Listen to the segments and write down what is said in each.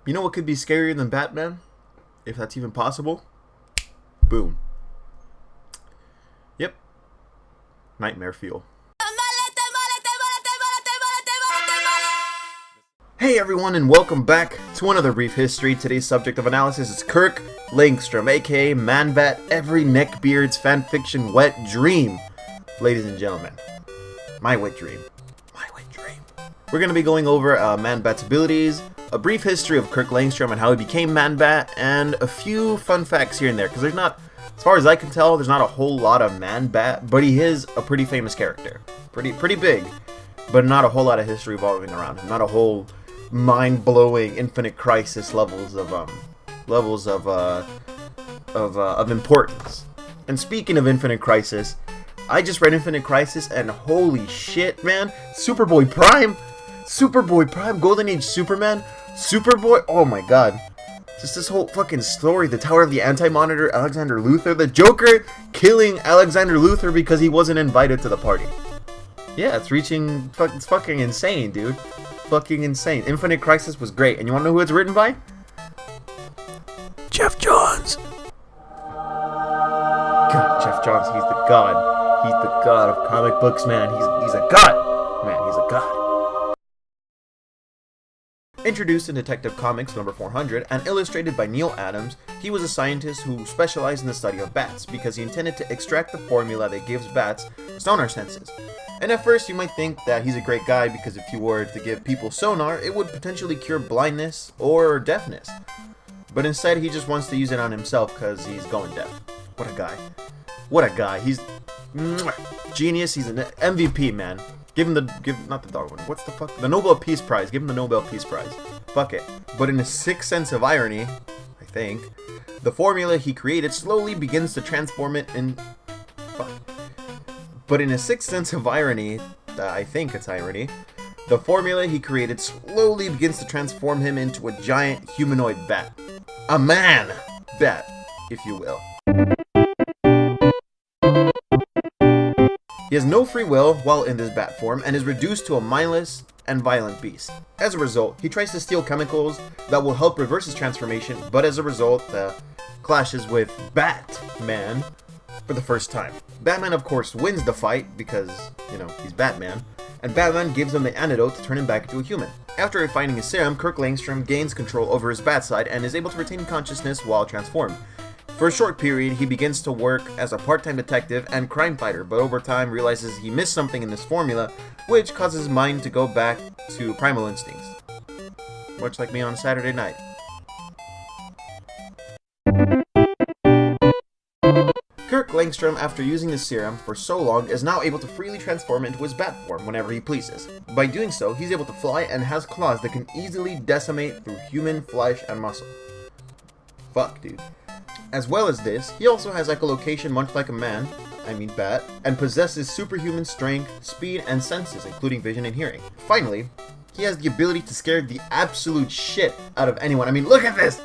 You know what could be scarier than Batman? If that's even possible? Boom. Yep. Nightmare fuel. Hey everyone, and welcome back to another brief history. Today's subject of analysis is Kirk Langstrom, aka Man-Bat, every neckbeard's fanfiction wet dream. Ladies and gentlemen, my wet dream. My wet dream. We're going to be going over Man-Bat's abilities, a brief history of Kirk Langstrom and how he became Man-Bat, and a few fun facts here and there, because there's not, as far as I can tell, there's not a whole lot of Man-Bat, but he is a pretty famous character. Pretty big, but not a whole lot of history revolving around him. Not a whole mind-blowing Infinite Crisis levels of importance. And speaking of Infinite Crisis, I just read Infinite Crisis and holy shit, man, Superboy Prime, Golden Age Superman, Superboy, oh my god. Just this whole fucking story, the Tower of the Anti-Monitor, Alexander Luthor, the Joker killing Alexander Luthor because he wasn't invited to the party. Yeah, it's fucking insane, dude. Fucking insane. Infinite Crisis was great. And you wanna know who it's written by? Jeff Johns. God, Jeff Johns, he's the god. He's the god of comic books, man. He's a god. Man, he's a god. Introduced in Detective Comics number 400 and illustrated by Eel Adams, he was a scientist who specialized in the study of bats because he intended to extract the formula that gives bats sonar senses. And at first you might think that he's a great guy because if he were to give people sonar, it would potentially cure blindness or deafness. But instead he just wants to use it on himself because he's going deaf. What a guy. What a guy. He's genius. He's an MVP, man. Give him not the Darwin. What's the fuck? The Nobel Peace Prize. Give him the Nobel Peace Prize. Fuck it. But in a sixth sense of irony, I think, the formula he created slowly begins to transform it in... Fuck. But in a sixth sense of irony, I think it's irony, the formula he created slowly begins to transform him into a giant humanoid bat. A man-bat, if you will. He has no free will while in this bat form and is reduced to a mindless and violent beast. As a result, he tries to steal chemicals that will help reverse his transformation, but as a result, clashes with Batman for the first time. Batman, of course, wins the fight because, you know, he's Batman, and Batman gives him the antidote to turn him back into a human. After refining his serum, Kirk Langstrom gains control over his bat side and is able to retain consciousness while transformed. For a short period, he begins to work as a part-time detective and crime fighter, but over time realizes he missed something in this formula, which causes his mind to go back to primal instincts. Much like me on a Saturday night. Kirk Langstrom, after using his serum for so long, is now able to freely transform into his bat form whenever he pleases. By doing so, he's able to fly and has claws that can easily decimate through human flesh and muscle. Fuck, dude. As well as this, he also has echolocation much like a man, bat, and possesses superhuman strength, speed, and senses, including vision and hearing. Finally, he has the ability to scare the absolute shit out of anyone. Look at this!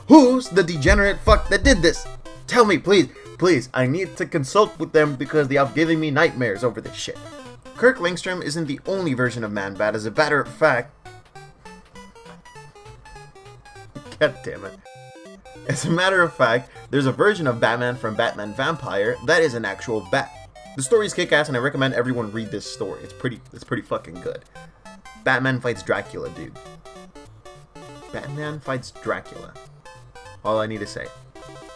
Who's the degenerate fuck that did this? Tell me, please, please, I need to consult with them because they are giving me nightmares over this shit. Kirk Langstrom isn't the only version of Man-Bat. As a matter of fact... God damn it. As a matter of fact, there's a version of Batman from Batman Vampire that is an actual bat. The story is kick-ass and I recommend everyone read this story. It's pretty fucking good. Batman fights Dracula, dude. Batman fights Dracula. All I need to say.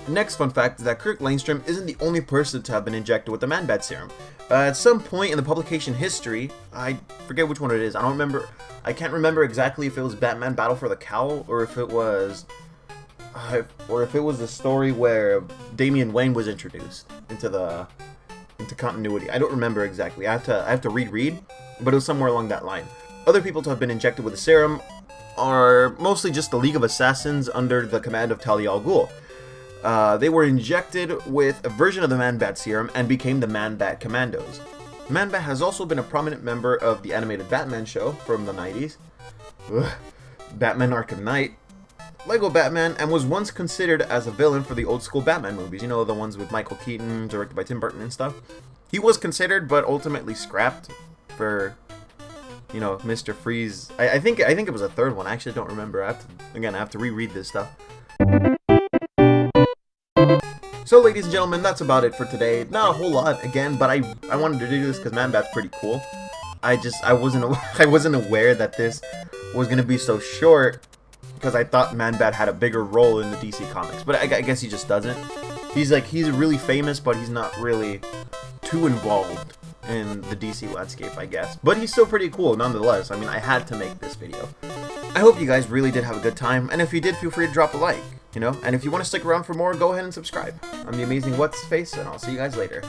The next fun fact is that Kirk Langstrom isn't the only person to have been injected with the Man-Bat serum. At some point in the publication history, I forget which one it is. I can't remember exactly if it was Batman Battle for the Cowl or if it was the story where Damian Wayne was introduced into continuity. I don't remember exactly. I have to reread, but it was somewhere along that line. Other people to have been injected with the serum are mostly just the League of Assassins under the command of Talia al Ghul. They were injected with a version of the Man-Bat serum and became the Man-Bat Commandos. Man-Bat has also been a prominent member of the animated Batman show from the 90s, Batman Arkham Knight, Lego Batman, and was once considered as a villain for the old school Batman movies, you know, the ones with Michael Keaton, directed by Tim Burton and stuff. He was considered, but ultimately scrapped for you know, Mr. Freeze. I think it was a third one. I actually don't remember. I have to reread this stuff. So, ladies and gentlemen, that's about it for today. Not a whole lot, again, but I wanted to do this because Man-Bat's pretty cool. I wasn't aware that this was gonna be so short, because I thought Man-Bat had a bigger role in the DC comics, but I guess he just doesn't. He's really famous, but he's not really too involved in the DC landscape, I guess. But he's still pretty cool, nonetheless. I mean, I had to make this video. I hope you guys really did have a good time, and if you did, feel free to drop a like, you know? And if you want to stick around for more, go ahead and subscribe. I'm the Amazing What's Face, and I'll see you guys later.